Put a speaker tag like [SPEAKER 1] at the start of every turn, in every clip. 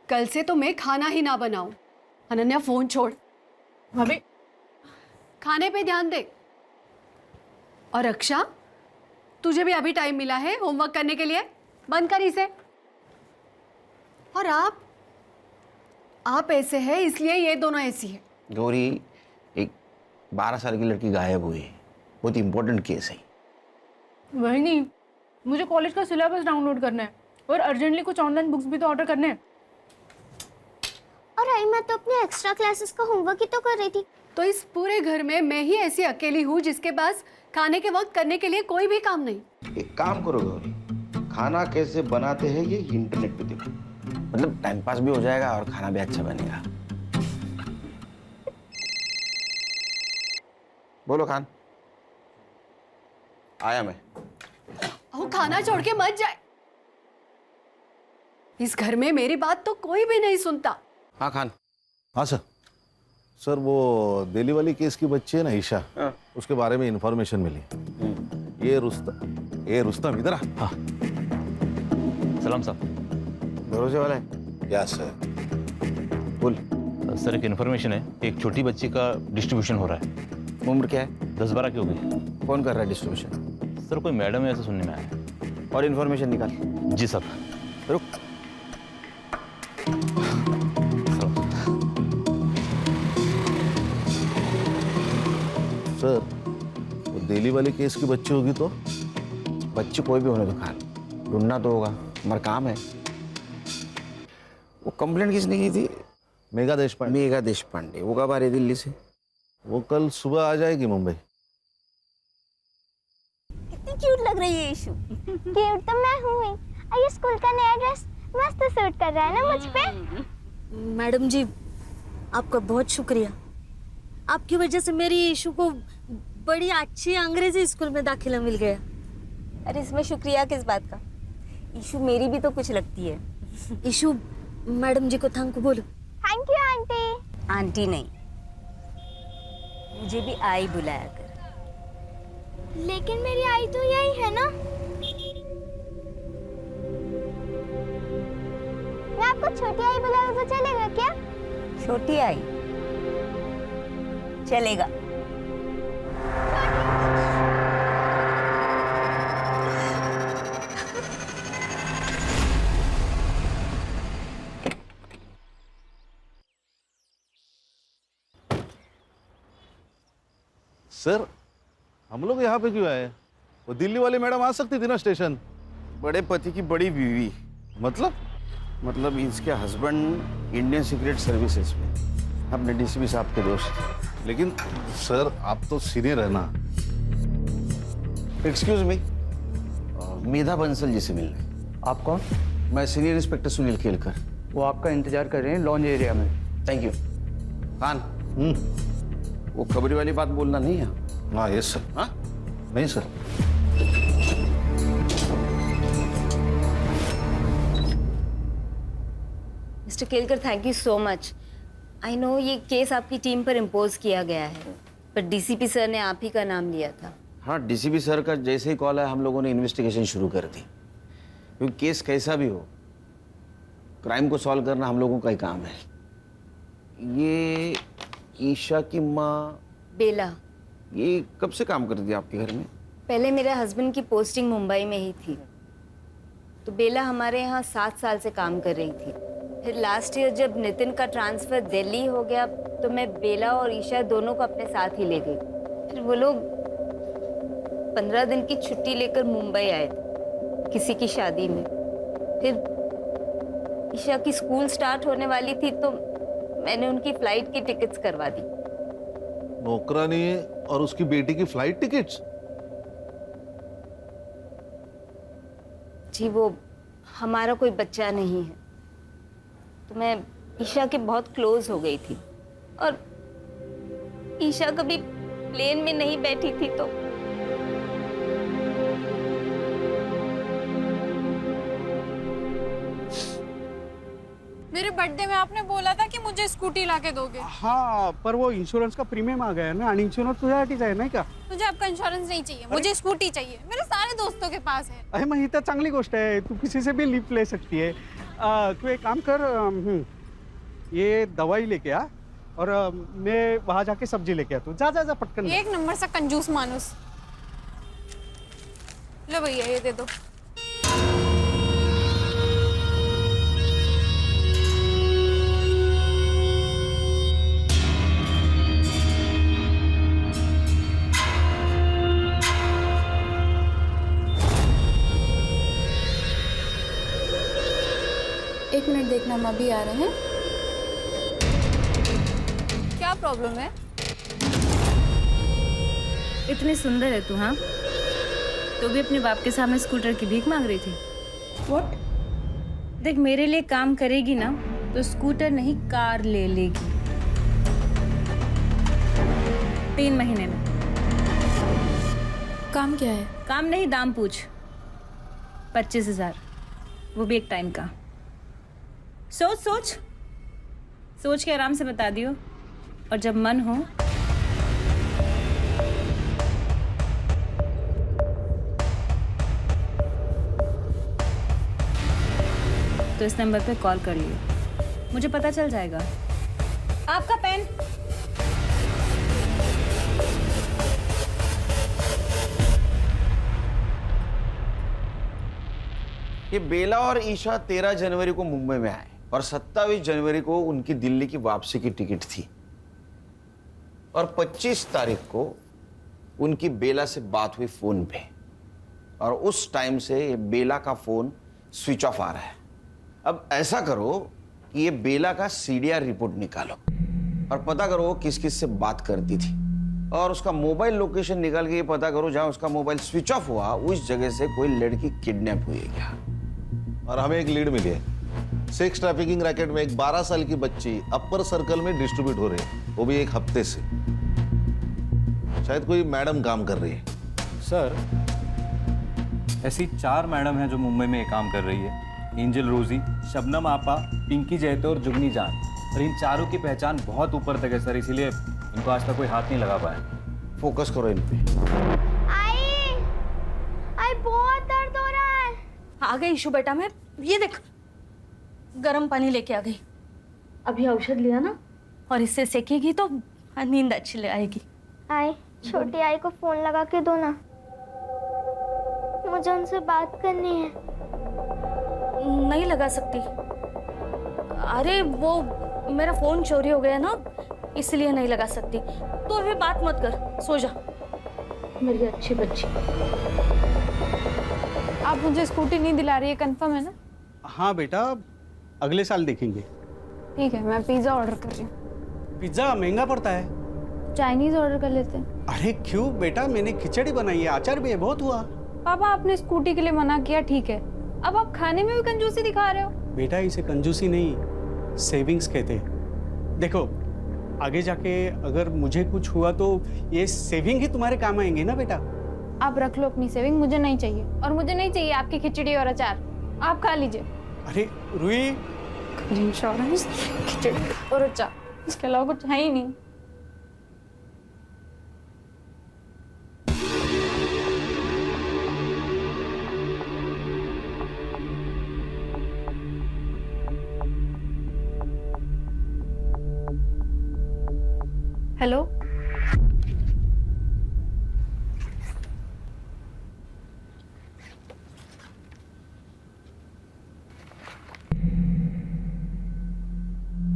[SPEAKER 1] कल से तो मैं खाना ही ना बनाऊं। अनन्या फोन छोड़।
[SPEAKER 2] भाभी
[SPEAKER 1] खाने पे ध्यान दे। और रक्षा, तुझे भी अभी टाइम मिला है होमवर्क करने के लिए, बंद कर इसे। और आप ऐसे हैं इसलिए ये दोनों ऐसी है।
[SPEAKER 3] गौरी, एक 12 साल की लड़की गायब हुई है, बहुत इंपॉर्टेंट केस है।
[SPEAKER 2] वही नहीं, मुझे कॉलेज का सिलेबस डाउनलोड करना है और अर्जेंटली कुछ ऑनलाइन बुक्स भी तो ऑर्डर करने हैं।
[SPEAKER 4] और आई मैं तो अपने एक्स्ट्रा क्लासेस का होमवर्क ही तो कर रही थी।
[SPEAKER 1] तो इस पूरे घर में मैं ही ऐसी अकेली हूँ जिसके पास खाने के वक्त करने के लिए कोई भी काम नहीं।
[SPEAKER 3] एक काम करो गौरी, खाना कैसे बनाते हैं ये इंटरनेट पे देखो, मतलब टाइम पास भी हो जाएगा और खाना भी अच्छा बनेगा। बोलो खान। आया मैं।
[SPEAKER 1] वो खाना छोड़ के मत जाए। इस घर में मेरी बात तो कोई भी नहीं सुनता।
[SPEAKER 3] हाँ खान।
[SPEAKER 5] हाँ सर। सर वो दिल्ली वाली केस की बच्ची है ना ईशा, उसके बारे में इंफॉर्मेशन मिली। ये रुस्तम इधर आ। हाँ।
[SPEAKER 6] सलाम साहब।
[SPEAKER 3] भरोसे वाला है?
[SPEAKER 5] या सर।
[SPEAKER 3] बोल।
[SPEAKER 6] सर एक इन्फॉर्मेशन है, एक छोटी बच्ची का डिस्ट्रीब्यूशन हो रहा है।
[SPEAKER 3] उम्र क्या है?
[SPEAKER 6] 10-12 की होगी।
[SPEAKER 3] कौन कर रहा है डिस्ट्रीब्यूशन?
[SPEAKER 6] सर कोई मैडम है ऐसा सुनने में आया है।
[SPEAKER 3] और इन्फॉर्मेशन निकाल।
[SPEAKER 6] जी सर।
[SPEAKER 3] रुक।
[SPEAKER 5] सर वो दिल्ली वाली केस की बच्ची होगी तो?
[SPEAKER 3] बच्ची कोई भी होने दो खान, ढूंढना तो होगा, हमारा काम है। वो कंप्लेंट किसने की थी?
[SPEAKER 5] मेघा देशपांडे।
[SPEAKER 3] मेघा देशपांडे। वो कब आ रही दिल्ली से?
[SPEAKER 5] वो कल सुबह आ जाएगी मुंबई।
[SPEAKER 4] कितनी क्यूट लग रही है ईशु। क्यूट तो मैं हूँ ही। और ये स्कूल का नया ड्रेस मस्त सूट कर रहा है ना मुझ पे।
[SPEAKER 7] मैडम जी, आपका बहुत शुक्रिया। आपकी वजह से मेरी ईशु को बड़ी अच्छी अंग्रेजी स्कूल में दाखिला मिल गया।
[SPEAKER 4] अरे इसमें शुक्रिया किस बात का? ईशु मेरी भी तो कुछ लगती है।
[SPEAKER 7] ईशु, मैडम जी को थैंक बोलो।
[SPEAKER 4] Thank you aunty. आंटी नहीं, मुझे भी आई बुलाया कर। लेकिन मेरी आई तो यही है ना। मैं आपको छोटी आई बुलाऊं तो चलेगा क्या? छोटी आई चलेगा।
[SPEAKER 5] सर हम लोग यहाँ पे क्यों आए? वो दिल्ली वाली मैडम आ सकती थी ना स्टेशन।
[SPEAKER 3] बड़े पति की बड़ी बीवी। मतलब इसके हस्बैंड इंडियन सीक्रेट सर्विसेज में, अपने डीसीपी साहब के दोस्त।
[SPEAKER 5] लेकिन सर आप तो सीनियर है ना।
[SPEAKER 3] एक्सक्यूज मी, मेधा बंसल जी से मिलना है।
[SPEAKER 8] आप कौन?
[SPEAKER 3] मैं सीनियर इंस्पेक्टर सुनील केलकर।
[SPEAKER 8] वो आपका इंतजार कर रहे हैं लॉन्ज एरिया में।
[SPEAKER 3] Thank you. खान, वो खबरी वाली बात बोलना नहीं है।
[SPEAKER 5] हाँ यस सर।
[SPEAKER 3] हाँ
[SPEAKER 5] नहीं sir.
[SPEAKER 4] Mister Kelkar, thank you so much. I know ये केस आपकी टीम पर इम्पोज किया गया है, पर डीसीपी सर ने आप ही का नाम लिया था।
[SPEAKER 3] हाँ, डीसीपी सर का जैसे ही कॉल आया हम लोगों ने इन्वेस्टिगेशन शुरू कर दी, क्योंकि केस कैसा भी हो, क्राइम को सॉल्व करना हम लोगों का ही काम है। ये ईशा की माँ
[SPEAKER 4] बेला,
[SPEAKER 3] ये कब से काम करती है आपके घर में?
[SPEAKER 4] पहले मेरे हस्बैंड की पोस्टिंग मुंबई में ही थी, तो बेला हमारे यहाँ 7 साल से काम कर रही थी। फिर लास्ट ईयर जब नितिन का ट्रांसफर दिल्ली हो गया तो मैं बेला और ईशा दोनों को अपने साथ ही ले गई। फिर वो लोग 15 दिन की छुट्टी लेकर मुंबई आए थे किसी की शादी में। फिर ईशा की स्कूल स्टार्ट होने वाली थी तो मैंने उनकी फ्लाइट की टिकट्स करवा दी।
[SPEAKER 5] नौकरानी और उसकी बेटी की फ्लाइट टिकट्स?
[SPEAKER 4] जी, वो हमारा कोई बच्चा नहीं है, तो मैं ईशा के बहुत क्लोज हो गई थी और ईशा कभी प्लेन में नहीं बैठी थी तो
[SPEAKER 2] मेरे बर्थडे में आपने बोला था कि मुझे स्कूटी लाके दोगे।
[SPEAKER 9] हाँ, पर वो इंश्योरेंस का प्रीमियम आ गया है ना, आणि इंश्योरेंस तुझ्यासाठीच आहे नाही का?
[SPEAKER 2] मुझे आपका इंश्योरेंस नहीं चाहिए, मुझे स्कूटी चाहिए। मेरे सारे दोस्तों के पास है।
[SPEAKER 9] अरे मग ही तर चांगली गोष्ट आहे, तू किसी से भी लिफ्ट ले सकती है। तू एक काम कर, ये दवाई लेके आ और मैं वहाँ जाके सब्जी लेके आता हूँ। जा जा जा पटकन।
[SPEAKER 2] एक नंबर सा कंजूस मानुस। लो भैया ये दे दो।
[SPEAKER 10] एक मिनट देखना, हम अभी आ रहे हैं।
[SPEAKER 2] क्या प्रॉब्लम है?
[SPEAKER 4] इतनी सुंदर है तू, हाँ? तो भी अपने बाप के सामने स्कूटर की भीख मांग रही थी।
[SPEAKER 10] व्हाट?
[SPEAKER 4] देख, मेरे लिए काम करेगी ना तो स्कूटर नहीं कार ले लेगी 3 महीने में।
[SPEAKER 10] काम क्या है?
[SPEAKER 4] काम नहीं, दाम पूछ। 25,000, वो भी एक टाइम का। सोच सोच सोच के आराम से बता दियो, और जब मन हो तो इस नंबर पे कॉल कर लियो, मुझे पता चल जाएगा। आपका पेन।
[SPEAKER 3] ये बेला और ईशा 13 जनवरी को मुंबई में आए और 27 जनवरी को उनकी दिल्ली की वापसी की टिकट थी, और 25 तारीख को उनकी बेला से बात हुई फोन पे, और उस टाइम से ये बेला का फोन स्विच ऑफ आ रहा है। अब ऐसा करो कि ये बेला का सीडीआर रिपोर्ट निकालो और पता करो किस किस से बात करती थी, और उसका मोबाइल लोकेशन निकाल के ये पता करो जहां उसका मोबाइल स्विच ऑफ हुआ उस जगह से कोई लड़की किडनैप हुई है क्या।
[SPEAKER 5] और हमें एक लीड मिली है। सेक्स ट्रैफिकिंग रैकेट में एक 12 साल की बच्ची अपर सर्कल में डिस्ट्रीब्यूट हो रही है, वो भी एक हफ्ते से। शायद कोई मैडम काम कर रही है।
[SPEAKER 11] सर, ऐसी 4 मैडम हैं जो मुंबई में ये काम कर रही है। एंजल रोजी, शबनम आपा, पिंकी जैतो और जुगनी जान। और इन चारों की पहचान बहुत ऊपर तक है सर, इसीलिए इनको आज तक कोई हाथ नहीं लगा पाया।
[SPEAKER 3] फोकस करो इन पे।
[SPEAKER 7] आई बहुत दर्द हो रहा है। आ गई ईशु बेटा, मैं ये देख गर्म पानी लेके आ गई। अभी औषध लिया ना, और इससे सेकेगी तो नींद अच्छी ले आएगी।
[SPEAKER 12] आई, छोटी आई को फोन लगा के दो ना, मुझे उनसे बात करनी है।
[SPEAKER 7] नहीं लगा सकती। अरे वो मेरा फोन चोरी हो गया ना, इसलिए नहीं लगा सकती। तो अभी बात मत कर, सो जा मेरी अच्छी बच्ची।
[SPEAKER 2] आप मुझे स्कूटी नहीं दिला रही है, कंफर्म है ना?
[SPEAKER 9] हाँ बेटा, अगले साल देखेंगे।
[SPEAKER 2] ठीक है, मैं पिज्ज़ा ऑर्डर कर रही हूँ।
[SPEAKER 9] पिज्जा महंगा पड़ता है।
[SPEAKER 2] चाइनीज ऑर्डर कर लेते हैं।
[SPEAKER 9] अरे क्यों बेटा, मैंने खिचड़ी बनाई है, अचार भी है, बहुत हुआ।
[SPEAKER 2] पापा, आपने स्कूटी के लिए मना किया, ठीक है, अब आप खाने में भी कंजूसी दिखा रहे हो।
[SPEAKER 9] बेटा, इसे कंजूसी नहीं, सेविंग्स कहते हैं। देखो, आगे जाके अगर मुझे कुछ हुआ तो ये सेविंग ही तुम्हारे काम आएंगे ना बेटा।
[SPEAKER 2] आप रख लो अपनी सेविंग, मुझे नहीं चाहिए, और मुझे नहीं चाहिए आपकी खिचड़ी और अचार। आप खा लीजिए।
[SPEAKER 9] अरे रुई,
[SPEAKER 2] इंश्योरेंस, खिचड़ी और अचार, इसके अलावा कुछ है ही नहीं। हेलो,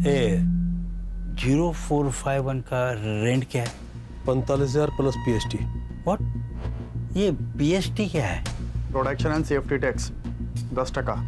[SPEAKER 13] ए 0451 का रेंट क्या है?
[SPEAKER 14] 45,000 प्लस पीएसटी।
[SPEAKER 13] व्हाट? ये पीएसटी क्या है?
[SPEAKER 14] Production and safety tax 10%।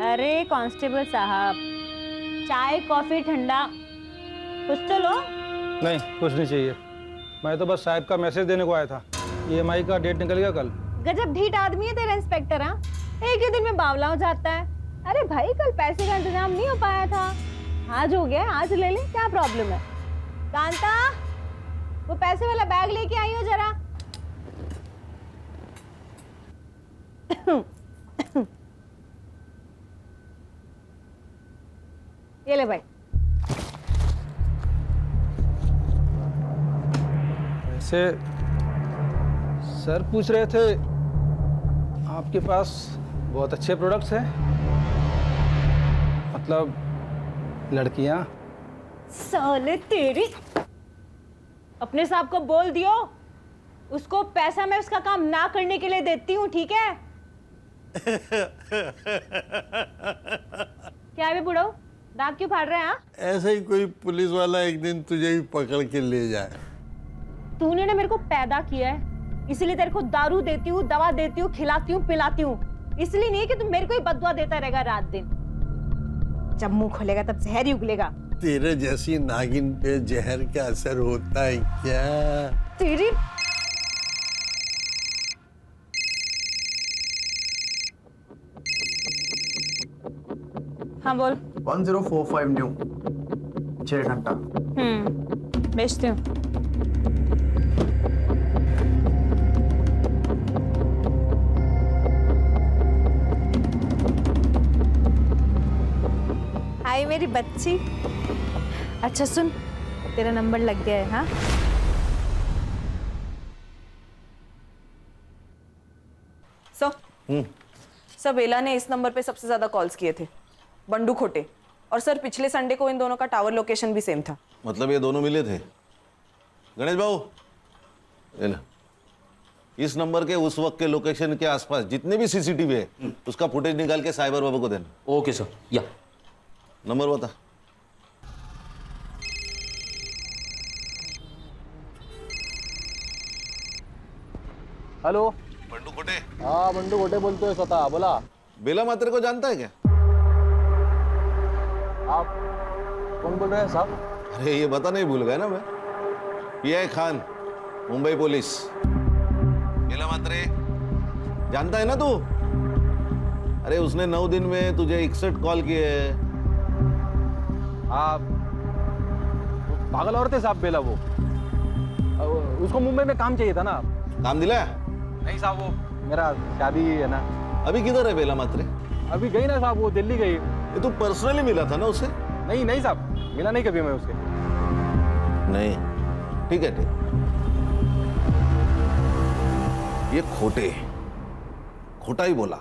[SPEAKER 4] अरे कांस्टेबल साहब,
[SPEAKER 7] चाय कॉफी ठंडा कुछ तो लो।
[SPEAKER 14] नहीं, कुछ नहीं चाहिए। मैं तो बस साहब का मैसेज देने को आया था। EMI का डेट निकल गया कल।
[SPEAKER 7] गजब ढीठ आदमी है तेरा इंस्पेक्टर। हाँ, एक ही दिन में बावला हो जाता है। अरे भाई, कल पैसे का इंतजाम नहीं हो पाया था, आज हो गया, आज ले ले, क्या प्रॉब्लम है। कांता, वो पैसे वाला बैग लेके आई हो जरा। ये ले भाई।
[SPEAKER 14] वैसे सर पूछ रहे थे आपके पास बहुत अच्छे प्रोडक्ट्स हैं, मतलब लड़कियां।
[SPEAKER 7] साले तेरी, अपने साहब को बोल दियो, उसको पैसा मैं उसका काम ना करने के लिए देती हूँ, ठीक है। क्या है बे बुढ़ो, दांत क्यों फाड़ रहे हैं?
[SPEAKER 15] ऐसे ही कोई पुलिस वाला एक दिन तुझे भी पकड़ के ले जाए।
[SPEAKER 7] तूने ना मेरे को पैदा किया है, इसलिए तेरे को दारू देती हूँ, दवा देती हूँ, खिलाती हूँ, पिलाती हूँ, इसलिए नहीं कि तू मेरे को ही बददुआ देता रहेगा रात दिन। जब मुंह खोलेगा तब जहर ही उगलेगा।
[SPEAKER 15] तेरे जैसी नागिन पे जहर का असर होता है क्या?
[SPEAKER 7] तेरी हाँ बोल।
[SPEAKER 8] 1045 न्यू 6 घंटा।
[SPEAKER 7] बेचती हूँ। हाय मेरी बच्ची। अच्छा सुन, तेरा नंबर लग गया है। हाँ,
[SPEAKER 16] सर बेला ने इस नंबर पे सबसे ज्यादा कॉल्स किए थे, बंडू खोटे। और सर पिछले संडे को इन दोनों का टावर लोकेशन भी सेम था।
[SPEAKER 5] मतलब ये दोनों मिले थे? गणेश बाबू, ये लो। इस नंबर के उस वक्त के लोकेशन के आसपास जितने भी सीसीटीवी है उसका फुटेज निकाल के साइबर बाबू को देना।
[SPEAKER 17] Okay sir. या
[SPEAKER 5] नंबर बता।
[SPEAKER 14] हेलो,
[SPEAKER 5] बंडू खोटे।
[SPEAKER 14] हाँ, बंडू खोटे बोलते हो स्वतः, बोला।
[SPEAKER 5] बेला मात्रे को जानता है क्या?
[SPEAKER 14] आप कौन बोल रहे हैं साहब?
[SPEAKER 5] अरे ये बता नहीं भूल गया ना मैं, PI खान, मुंबई पुलिस। बेला मात्रे जानता है ना तू? अरे उसने 9 दिन में तुझे 61 कॉल किए।
[SPEAKER 14] आप पागल औरत है साहब, बेला वो। उसको मुंबई में काम चाहिए था ना।
[SPEAKER 5] काम दिलाया?
[SPEAKER 14] नहीं साहब, वो मेरा शादी है ना।
[SPEAKER 5] अभी किधर है बेला मात्रे?
[SPEAKER 14] अभी गई ना साहब, वो दिल्ली गई।
[SPEAKER 5] ये तू पर्सनली मिला था ना उससे?
[SPEAKER 14] नहीं नहीं साहब, मिला नहीं कभी मैं उससे।
[SPEAKER 5] नहीं, ठीक है, ठीक। ये खोटा ही बोला।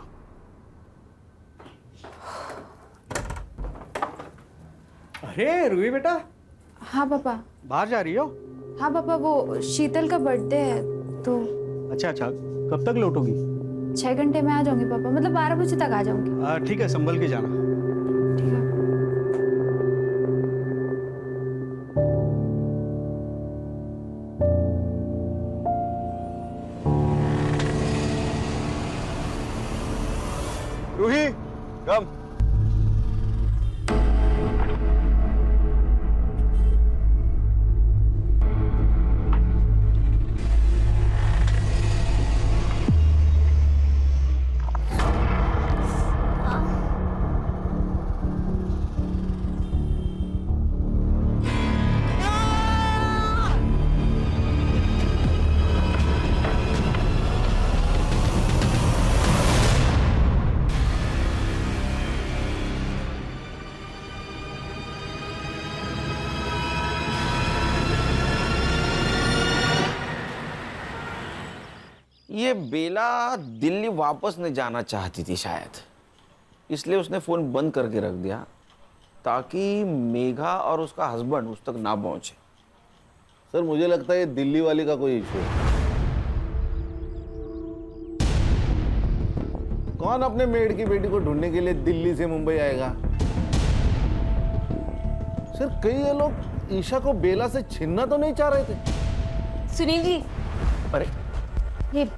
[SPEAKER 9] अरे रूही बेटा।
[SPEAKER 10] हाँ पापा।
[SPEAKER 9] बाहर जा रही हो?
[SPEAKER 10] हाँ पापा, वो शीतल का बर्थडे है तो।
[SPEAKER 9] अच्छा, कब तक लौटोगी?
[SPEAKER 10] 6 घंटे में आ जाऊंगी पापा, मतलब 12 बजे तक आ जाऊंगी।
[SPEAKER 9] ठीक है, संभल के जाना।
[SPEAKER 10] ठीक है।
[SPEAKER 9] रूही, कम।
[SPEAKER 3] ये बेला दिल्ली वापस नहीं जाना चाहती थी शायद, इसलिए उसने फ़ोन बंद करके रख दिया ताकि मेघा और उसका हस्बैंड उस तक ना पहुंचे।
[SPEAKER 5] सर मुझे लगता है ये दिल्ली वाली का कोई इशू है। कौन अपने मेड की बेटी को ढूंढने के लिए दिल्ली से मुंबई आएगा? सर कई ये लोग ईशा को बेला से छीनना तो नहीं चाह रहे थे?
[SPEAKER 4] सुनील जी,
[SPEAKER 3] अरे
[SPEAKER 4] ये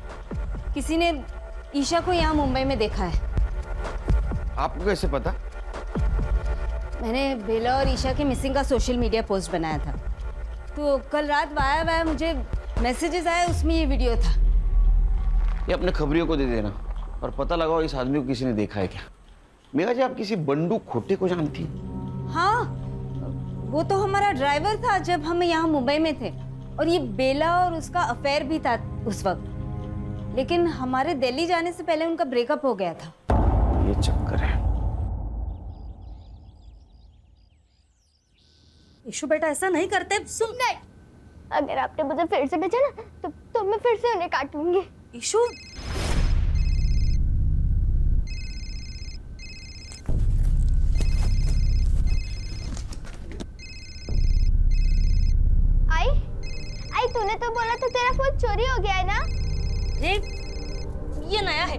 [SPEAKER 4] किसी ने ईशा को यहाँ मुंबई में देखा है।
[SPEAKER 3] आपको कैसे पता?
[SPEAKER 4] मैंने बेला और ईशा के मिसिंग का सोशल मीडिया पोस्ट बनाया था, तो कल रात वाया मुझे मैसेजेस आए, उसमें ये वीडियो था।
[SPEAKER 3] ये अपने खबरियों को दे देना और पता लगाओ इस आदमी को किसी ने देखा है क्या। मेघा जी, आप किसी बंडू खोटे को जानती?
[SPEAKER 4] हाँ, वो तो हमारा ड्राइवर था जब हम यहाँ मुंबई में थे, और ये बेला और उसका अफेयर भी था उस वक्त, लेकिन हमारे दिल्ली जाने से पहले उनका ब्रेकअप हो गया था।
[SPEAKER 3] ये चक्कर है।
[SPEAKER 7] ईशु बेटा ऐसा नहीं करते, सुन।
[SPEAKER 12] नहीं, अगर आपने मुझे फिर से भेजा ना तो मैं फिर से उन्हें काटूंगी।
[SPEAKER 7] ईशु,
[SPEAKER 12] आई तूने तो बोला था तेरा फोन चोरी हो गया है ना?
[SPEAKER 7] ये नया है।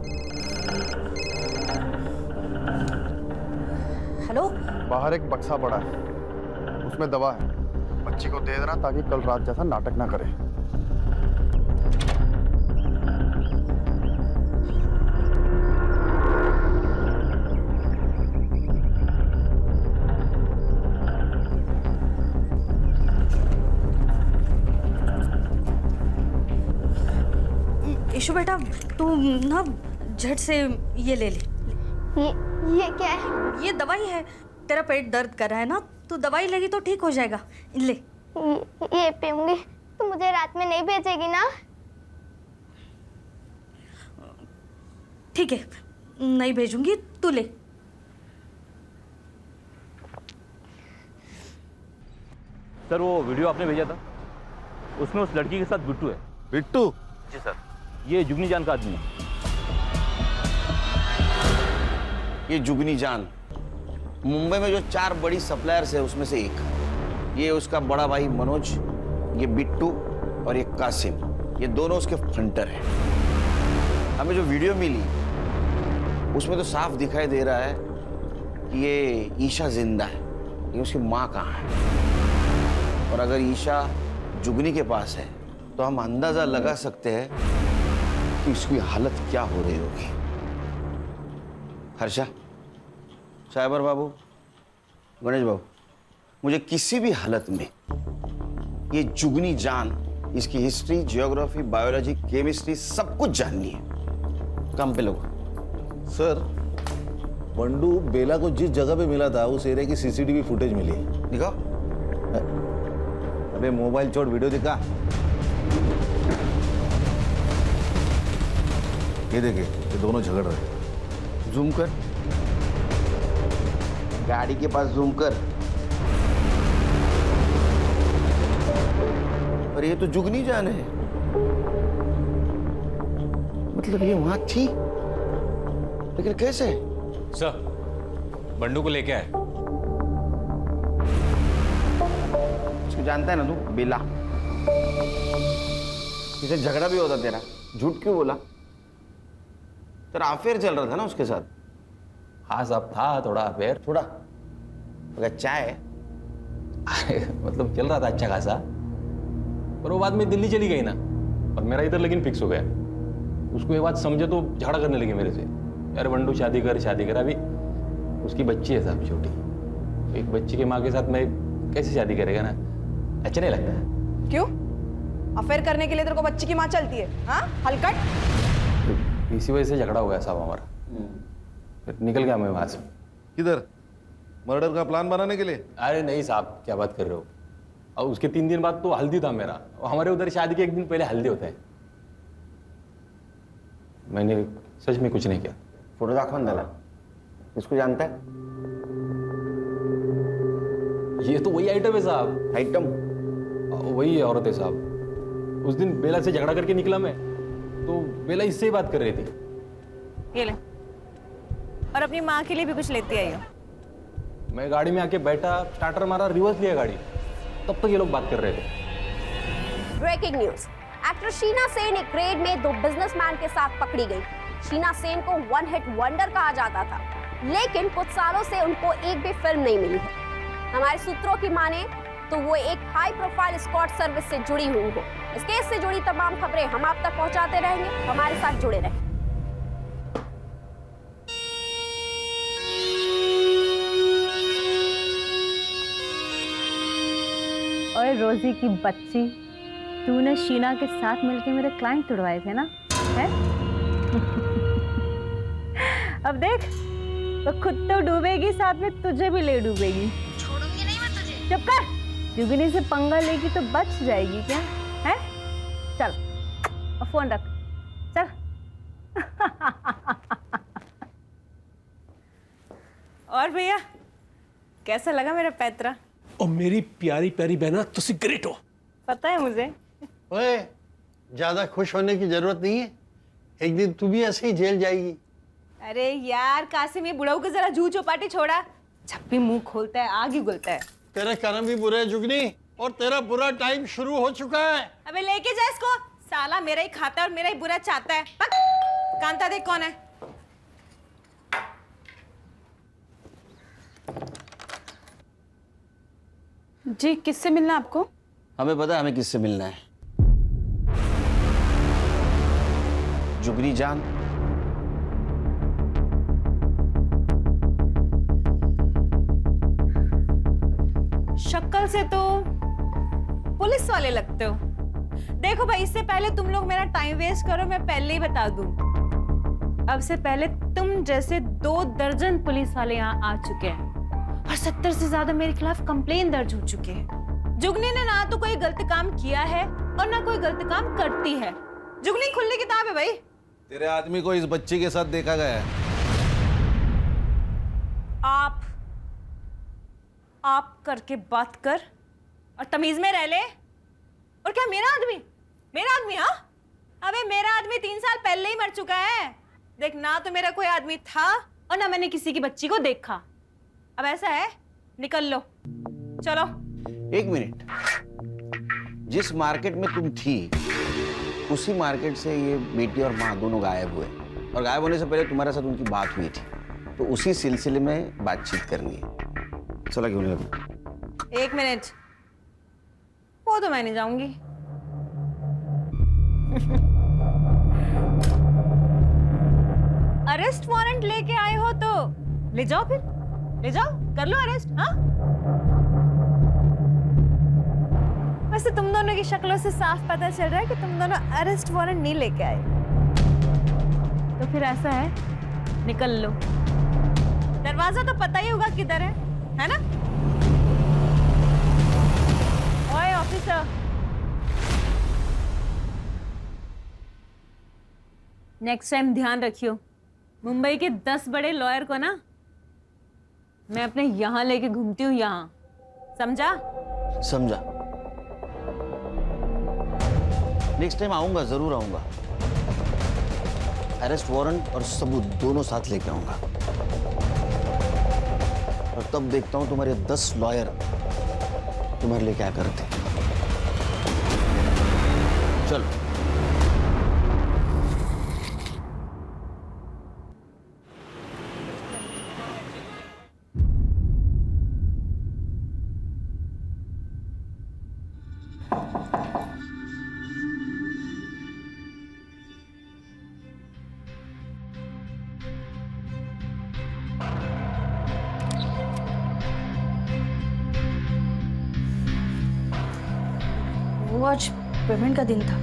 [SPEAKER 7] हेलो,
[SPEAKER 8] बाहर एक बक्सा पड़ा है, उसमें दवा है, बच्ची को दे देना ताकि कल रात जैसा नाटक ना करे।
[SPEAKER 7] ईशु बेटा तू ना झट से ये ले ले।
[SPEAKER 12] ये क्या है?
[SPEAKER 7] ये दवाई है, तेरा पेट दर्द कर रहा है ना, तू दवाई लेगी तो ठीक हो जाएगा, ले।
[SPEAKER 12] ये पीऊंगी। तू मुझे रात में नहीं भेजेगी ना?
[SPEAKER 7] ठीक है, नहीं भेजूंगी, तू ले।
[SPEAKER 6] सर वो वीडियो आपने भेजा था, उसमें उस लड़की के साथ बिट्टू है।
[SPEAKER 5] बिट्टू?
[SPEAKER 6] जी सर, ये जुगनी जान का आदमी है।
[SPEAKER 3] ये जुगनी जान मुंबई में जो 4 बड़ी सप्लायर्स है उसमें से एक। ये उसका बड़ा भाई मनोज, ये बिट्टू और ये कासिम, ये दोनों उसके फंटर हैं। हमें जो वीडियो मिली उसमें तो साफ दिखाई दे रहा है कि ये ईशा जिंदा है, ये उसकी माँ कहाँ है। और अगर ईशा जुगनी के पास है तो हम अंदाजा लगा सकते हैं कि उसकी हालत क्या हो रही होगी। हर्षा, साइबर बाबू, गणेश बाबू, मुझे किसी भी हालत में ये जुगनी जान, इसकी हिस्ट्री, जियोग्राफी, बायोलॉजी, केमिस्ट्री सब कुछ जाननी है। काम पे लोग।
[SPEAKER 5] सर, बंडू बेला को जिस जगह पे मिला था उस एरिया की सीसीटीवी फुटेज मिली है।
[SPEAKER 3] दिखाओ।
[SPEAKER 5] अबे मोबाइल छोड़, वीडियो दिखा। ये देखे, ये दोनों झगड़ रहे हैं।
[SPEAKER 3] जूम कर, गाड़ी के पास जूम कर। पर ये तो जुगनी जान है, मतलब ये वहां थी, लेकिन कैसे?
[SPEAKER 11] सर, बंडू को लेके आए।
[SPEAKER 3] उसको जानता है ना तू? बेला। इसे झगड़ा भी होता तेरा, झूठ क्यों बोला? तेरा अफेयर चल रहा था ना उसके साथ?
[SPEAKER 6] हाँ साहब, था थोड़ा अफेयर।
[SPEAKER 3] थोड़ा? अगर चाय
[SPEAKER 6] मतलब चल रहा था अच्छा खासा, पर वो बाद में दिल्ली चली गई ना, और मेरा इधर लेकिन फिक्स हो गया। उसको ये बात समझे तो झगड़ा करने लगी मेरे से, यार बंडू शादी कर शादी कर। अभी उसकी बच्ची है साहब, छोटी। एक बच्ची की माँ के साथ मैं कैसे शादी करेगा ना, अच्छा नहीं लगता है।
[SPEAKER 16] क्यों? अफेयर करने के लिए तेरे को बच्ची की माँ चलती है? हाँ, हलकट।
[SPEAKER 6] इसी वजह से झगड़ा हो गया साहब हमारा, फिर निकल गया मैं वहां से।
[SPEAKER 5] किधर? मर्डर का प्लान बनाने के लिए?
[SPEAKER 6] अरे नहीं साहब, क्या बात कर रहे हो। और उसके 3 दिन बाद तो हल्दी था मेरा, और हमारे उधर शादी के 1 दिन पहले हल्दी होता है। मैंने सच में कुछ नहीं किया।
[SPEAKER 3] फोटो दाखवन दाला, इसको जानता है?
[SPEAKER 6] ये तो वही आइटम है साहब।
[SPEAKER 3] आइटम?
[SPEAKER 6] वही औरत है साहब। उस दिन बेला से झगड़ा करके निकला मैं, तो बेला इससे ही बात कर रही थी।
[SPEAKER 16] ये ले, और अपनी माँ के लिए भी कुछ लेती आई हो।
[SPEAKER 6] मैं गाड़ी में आके बैठा, स्टार्टर मारा, रिवर्स लिया गाड़ी, तब तक ये लोग बात कर रहे थे।
[SPEAKER 17] Breaking news, actor Sheena Sen एक रेड में 2 बिजनेसमैन के साथ पकड़ी गई। शीना सेन को 1 हिट वंडर कहा जाता था, लेकिन कुछ सालों से उनको एक भी फिल्म नहीं मिली है। हमारे सूत्रों की माने तो वो एक हाई प्रोफाइल एस्कॉर्ट सर्विस से जुड़ी हुई है। इस केस से जुड़ी तमाम खबरें हम आप तक पहुंचाते रहेंगे, हमारे साथ जुड़े रहें।
[SPEAKER 2] और रोजी की बच्ची, तूने शीना के साथ मिलकर मेरे क्लाइंट तुड़वाए थे ना, है? अब देख, वो खुद तो डूबेगी, साथ में तुझे भी ले डूबेगी।
[SPEAKER 12] छोड़ूंगी नहीं मैं तुझे।
[SPEAKER 2] चुप कर, जुगनी से पंगा लेगी तो बच जाएगी क्या, है? चल, और फोन रख, चल।
[SPEAKER 16] और भैया कैसा लगा मेरा पैतरा?
[SPEAKER 15] और मेरी प्यारी प्यारी बहना, तुसी ग्रेट हो।
[SPEAKER 16] पता है मुझे।
[SPEAKER 15] ओए, ज्यादा खुश होने की जरूरत नहीं है, एक दिन तू भी ऐसे ही जेल जाएगी।
[SPEAKER 16] अरे यार कासिम, ये बुढ़ाऊ को जरा जू चौपाटी छोड़ा, जब भी मुंह खोलता है आग ही उगलता है।
[SPEAKER 15] तेरे कर्म भी बुरे हैं जुगनी, और तेरा बुरा टाइम शुरू हो चुका है।
[SPEAKER 16] अबे लेके जा इसको, साला मेरा ही खाता है और मेरा ही बुरा चाहता है। पक, कांता देख कौन है।
[SPEAKER 2] जी, किससे मिलना आपको?
[SPEAKER 3] हमें पता है हमें किससे मिलना है। जुगनी जान।
[SPEAKER 16] शक्ल से तो पुलिस वाले लगते हो। देखो भाई, इससे पहले तुम लोग मेरा टाइम वेस्ट करो, मैं पहले ही बता दूं, अब से पहले तुम जैसे 2 दर्जन पुलिस वाले यहाँ आ चुके हैं और 70 से ज्यादा मेरे खिलाफ कंप्लेन दर्ज हो चुके हैं। जुगनी ने ना तो कोई गलत काम किया है और ना कोई गलत काम करती है। जुगनी खुली किताब है भाई।
[SPEAKER 5] तेरे आदमी को इस बच्ची के साथ देखा गया है।
[SPEAKER 16] आप करके बात कर और तमीज में रह ले। और क्या मेरा आदमी? हाँ, अबे मेरा आदमी 3 साल पहले ही मर चुका है। देख, ना तो मेरा कोई आदमी था और ना मैंने किसी की बच्ची को देखा। अब ऐसा है, निकल लो, चलो।
[SPEAKER 3] 1 मिनट, जिस मार्केट में तुम थी उसी मार्केट से ये बेटी और माँ दोनों गायब हुए, और गायब होने से पहले तुम्हारे साथ उनकी बात हुई थी, तो उसी सिलसिले में बातचीत करनी है। चला क्यों नहीं लगा?
[SPEAKER 16] 1 मिनट, वो तो मैं नहीं जाऊंगी। अरेस्ट वारंट लेके आए हो तो ले जाओ, फिर ले जाओ, कर लो अरेस्ट। हाँ, वैसे तुम दोनों की शक्लों से साफ पता चल रहा है कि तुम दोनों अरेस्ट वारंट नहीं लेके आए। तो फिर ऐसा है, निकल लो। दरवाजा तो पता ही होगा किधर है ना? ओए ऑफिसर, नेक्स्ट टाइम ध्यान रखियो, मुंबई के 10 बड़े लॉयर को ना मैं अपने यहां लेके घूमती हूँ, यहां, समझा?
[SPEAKER 3] समझा। नेक्स्ट टाइम आऊंगा, जरूर आऊंगा। अरेस्ट वारंट और सबूत दोनों साथ लेके आऊंगा, और तब देखता हूं तुम्हारे 10 लॉयर तुम्हारे लिए क्या करते। चलो।
[SPEAKER 7] वो आज पेमेंट का दिन था।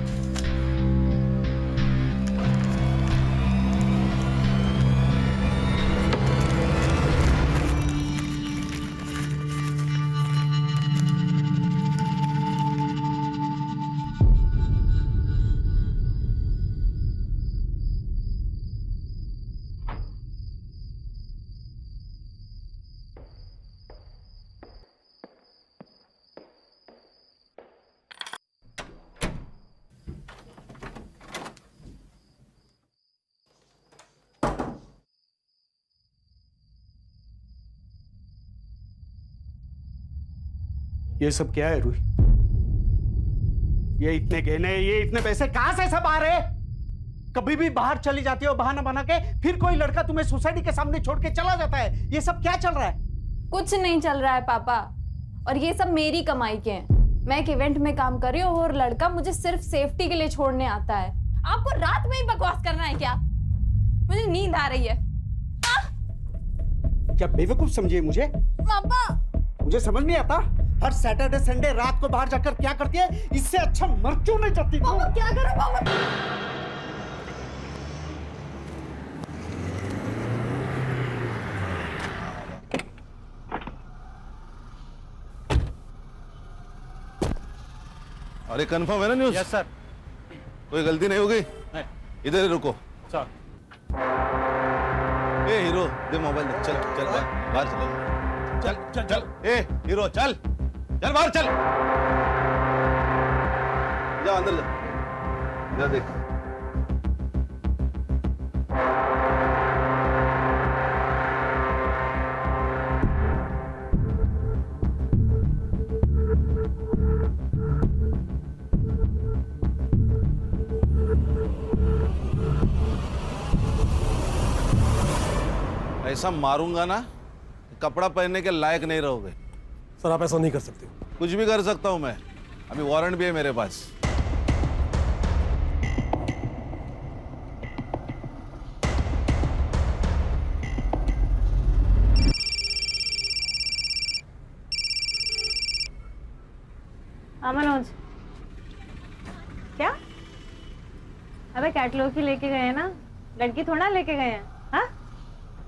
[SPEAKER 9] ये सब क्या है रूही? ये इतने गहने, ये इतने पैसे कहां से सब आ रहे? कभी भी बाहर चली जाती हो बहाना बना के, फिर कोई लड़का तुम्हें सोसाइटी के सामने छोड़ के चला जाता है। ये सब क्या चल रहा है?
[SPEAKER 10] कुछ नहीं चल रहा है पापा, और ये सब मेरी कमाई के हैं। मैं एक इवेंट में काम कर रही हूँ और लड़का मुझे सिर्फ सेफ्टी के लिए छोड़ने आता है। आपको रात में ही बकवास करना है क्या? मुझे नींद आ रही है।
[SPEAKER 9] क्या बेवकूफ समझिए मुझे?
[SPEAKER 10] पापा,
[SPEAKER 9] मुझे समझ नहीं आता हर सैटरडे संडे रात को बाहर जाकर क्या करती है? इससे अच्छा मर क्यों नहीं जाती?
[SPEAKER 10] पापा क्या करो पापा?
[SPEAKER 5] अरे कंफर्म है ना न्यूज़?
[SPEAKER 11] Yes sir.
[SPEAKER 5] कोई गलती नहीं हो गई?
[SPEAKER 11] नहीं।
[SPEAKER 5] इधर ही रुको।
[SPEAKER 11] सर।
[SPEAKER 5] ए हीरो, दे मोबाइल दे। चल चल बाहर चल। चल चल चल। ए हीरो चल, चल बाहर चल। जा अंदर जा। इधर देख। ऐसा मारूंगा ना, कपड़ा पहनने के लायक नहीं रहोगे।
[SPEAKER 14] सर आप ऐसा नहीं कर सकते।
[SPEAKER 5] कुछ भी कर सकता हूं मैं, अभी वारंट भी है मेरे पास।
[SPEAKER 16] हाँ मनोज, क्या? अबे कैटलॉग ही लेके गए हैं ना, लड़की थोड़ा लेके गए हैं। हाँ,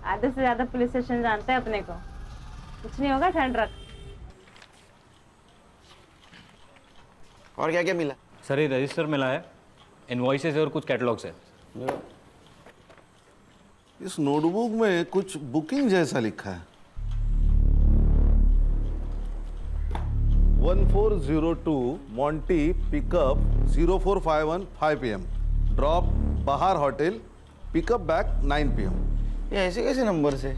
[SPEAKER 16] आधे से ज्यादा पुलिस स्टेशन जानते हैं अपने को। कुछ नहीं होगा, ठंड रख।
[SPEAKER 3] और क्या क्या मिला?
[SPEAKER 11] सर ये रजिस्टर मिला है, इनवॉइसेस और कुछ कैटलॉग्स है।
[SPEAKER 5] इस नोटबुक में कुछ बुकिंग जैसा लिखा है। 1402 मॉन्टी पिकअप 0451 5 PM ड्रॉप बाहर होटल पिकअप बैक 9 PM।
[SPEAKER 3] ये ऐसे कैसे नंबर से?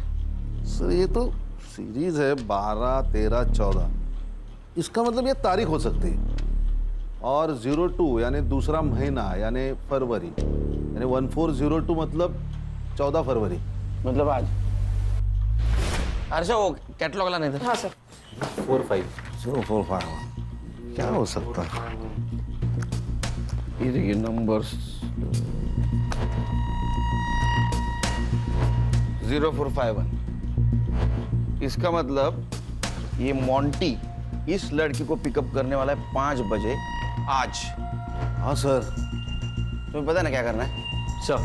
[SPEAKER 5] सर ये तो सीरीज है 12, 13, 14। इसका मतलब ये तारीख हो सकती है। और 02 यानी दूसरा महीना यानी फरवरी, यानी 1402 मतलब 14 फरवरी,
[SPEAKER 3] मतलब आज। हर्षा वो कैटलॉग लाने थे।
[SPEAKER 10] हाँ सर।
[SPEAKER 5] 0451 क्या हो सकता है?
[SPEAKER 3] ये देखिए नंबर्स 0451। इसका मतलब ये मॉन्टी इस लड़की को पिकअप करने वाला है 5 बजे आज।
[SPEAKER 5] हाँ सर।
[SPEAKER 3] तुम्हें पता है ना क्या करना है?
[SPEAKER 11] सर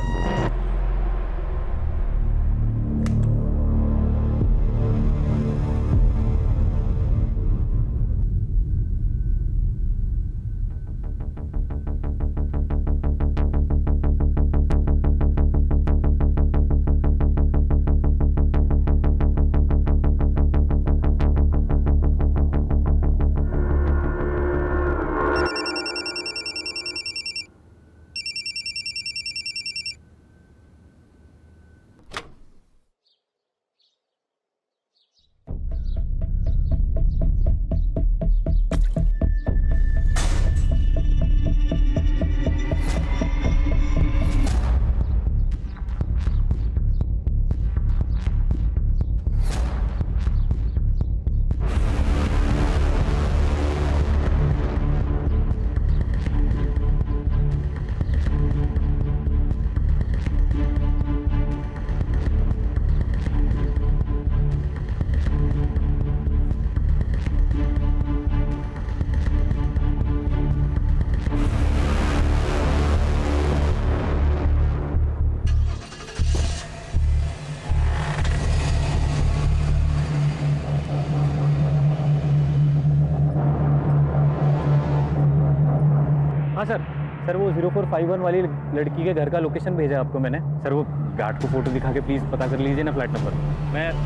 [SPEAKER 11] हाँ सर वो 0451 वाली लड़की के घर का लोकेशन भेजा है आपको मैंने। सर वो गार्ड को फोटो दिखा के प्लीज़ पता कर लीजिए ना फ्लैट नंबर।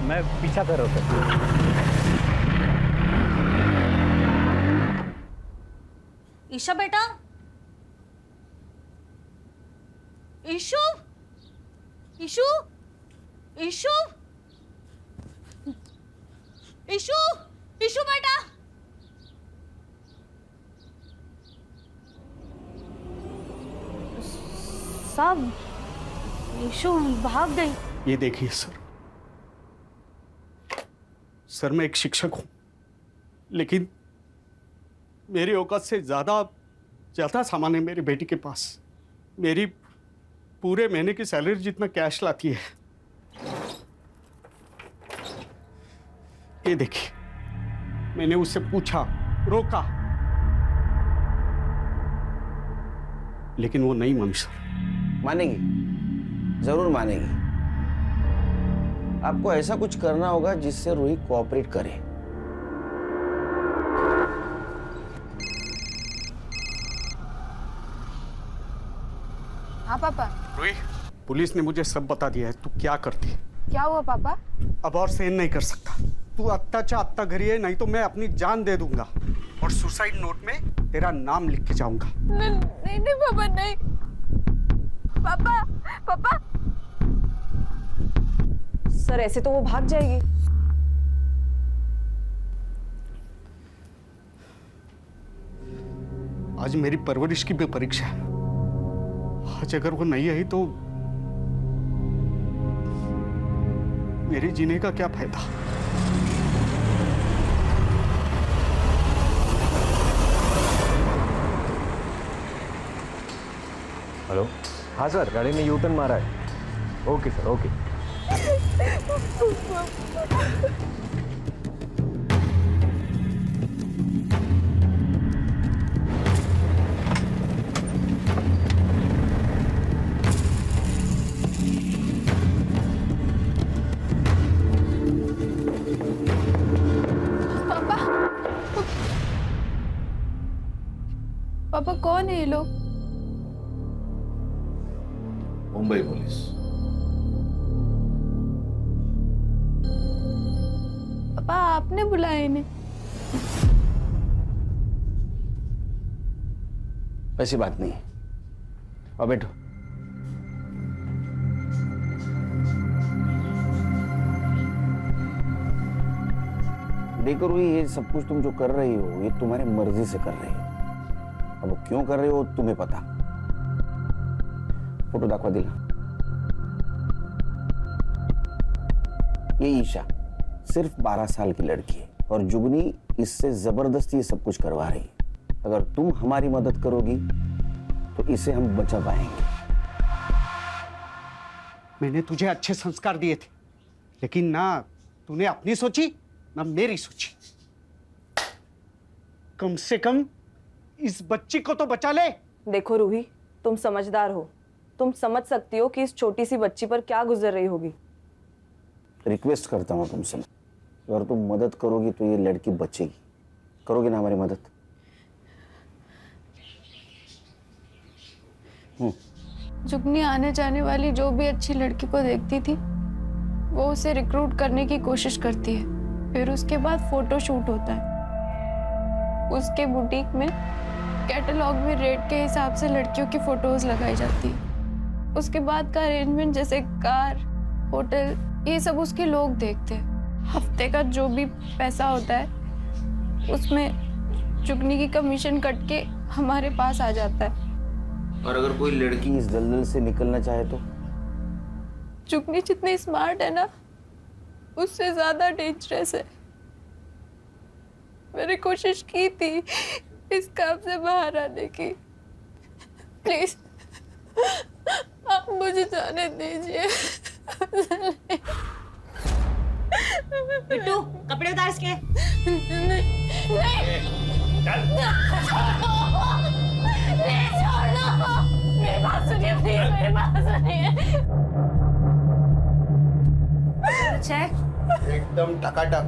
[SPEAKER 11] मैं पीछा कर रहा हूँ सर।
[SPEAKER 7] ईशा बेटा, ईशु, ईशु, ईशु, ईशु, ईशु बेटा। साहब, ईशु भाग गई।
[SPEAKER 9] ये देखिए सर मैं एक शिक्षक हूं, लेकिन मेरी औकात से ज्यादा सामान है मेरी बेटी के पास। मेरी पूरे महीने की सैलरी जितना कैश लाती है। ये देखिए मैंने उससे पूछा, रोका, लेकिन वो नहीं मानी सर।
[SPEAKER 3] मानेगी, जरूर मानेगी। आपको ऐसा कुछ करना होगा जिससे रूही कोऑपरेट करे।
[SPEAKER 2] हाँ पापा।
[SPEAKER 9] रूही, पुलिस ने मुझे सब बता दिया है। तू क्या करती है?
[SPEAKER 2] क्या हुआ पापा?
[SPEAKER 9] अब और सहन नहीं कर सकता। तू अत्याचा अत्ता घरी है, नहीं तो मैं अपनी जान दे दूंगा और सुसाइड नोट में तेरा नाम लिख के जाऊंगा।
[SPEAKER 2] नहीं नहीं पापा, नहीं। पापा, पापा।
[SPEAKER 10] सर ऐसे तो वो भाग जाएगी।
[SPEAKER 9] आज मेरी परवरिश की भी परीक्षा है। आज अगर वो नहीं आई तो मेरे जीने का क्या फायदा?
[SPEAKER 14] हेलो, हाँ सर, गाड़ी ने यू टर्न मारा है। Okay sir, okay.
[SPEAKER 2] पापा, पापा कौन है ये लोग?
[SPEAKER 5] मुंबई पुलिस।
[SPEAKER 2] पापा आपने बुलाया इन्हें?
[SPEAKER 3] ऐसी बात नहीं है। और बैठो। देखो रूही, ये सब कुछ तुम जो कर रही हो ये तुम्हारी मर्जी से कर रही हो। अब वो क्यों कर रही हो तुम्हें पता। फोटो दाखवा दिला। ये ईशा सिर्फ 12 साल की लड़की है और जुगनी इससे जबरदस्ती ये सब कुछ करवा रही है। अगर तुम हमारी मदद करोगी तो इसे हम बचा पाएंगे।
[SPEAKER 9] मैंने तुझे अच्छे संस्कार दिए थे, लेकिन ना तूने अपनी सोची ना मेरी सोची। कम से कम इस बच्ची को तो बचा ले।
[SPEAKER 10] देखो रूही, तुम समझदार हो, तुम समझ सकती हो कि इस छोटी सी बच्ची पर क्या गुजर रही होगी।
[SPEAKER 3] रिक्वेस्ट करता हूं तुमसे, अगर तुम मदद करोगी तो ये लड़की बचेगी। करोगी ना हमारी मदद?
[SPEAKER 2] जुगनी आने जाने वाली जो भी अच्छी लड़की को देखती थी वो उसे रिक्रूट करने की कोशिश करती है। फिर उसके बाद फोटो शूट होता है। उसके बुटीक में कैटलॉग में रेट के हिसाब से लड़कियों की फोटोज लगाई जाती है। उसके बाद का अरेंजमेंट जैसे कार, होटल, ये सब उसके लोग देखते हैं। हफ्ते का जो भी पैसा होता है उसमें जुगनी की कमीशन कट के हमारे पास आ जाता है।
[SPEAKER 3] और अगर कोई लड़की इस दलदल से निकलना चाहे तो?
[SPEAKER 2] जुगनी जितनी स्मार्ट है ना उससे ज्यादा डेंजरस है। मैंने कोशिश की थी इस काम से बाहर आने की। प्लीज आप मुझे जाने दीजिए।
[SPEAKER 16] बिट्टू, कपड़े उतार इसके।
[SPEAKER 2] मेरी बात सुनिए प्लीज, मेरी बात सुनिए।
[SPEAKER 16] अच्छा है?
[SPEAKER 15] एकदम टकाटक।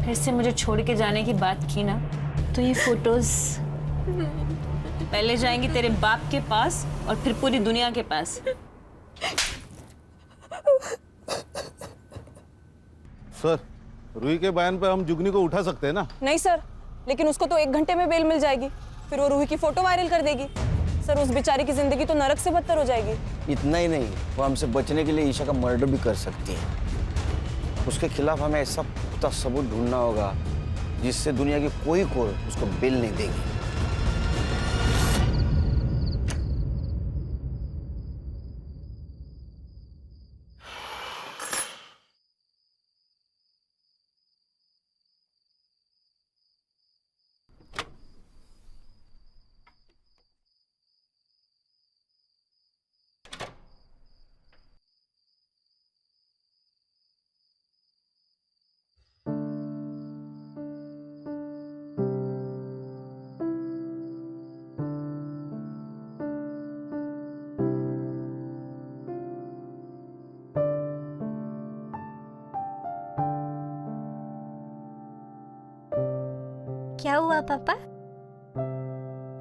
[SPEAKER 16] फिर से मुझे छोड़ के जाने की बात की ना तो ये फोटोज पहले जाएंगी तेरे बाप के पास और फिर पूरी दुनिया के पास।
[SPEAKER 5] सर, रूही के बयान पे हम जुगनी को उठा सकते हैं ना?
[SPEAKER 10] नहीं सर, लेकिन उसको तो 1 घंटे में बेल मिल जाएगी। फिर वो रूही की फोटो वायरल कर देगी। सर, उस बेचारी की जिंदगी तो नरक से बदतर हो जाएगी।
[SPEAKER 3] इतना ही नहीं, वो हमसे बचने के लिए ईशा का मर्डर भी कर सकती है। उसके खिलाफ हमें ऐसा पुख्ता सबूत ढूंढना होगा जिससे दुनिया की कोई कोर्ट उसको बेल नहीं देगी।
[SPEAKER 12] क्या हुआ पापा?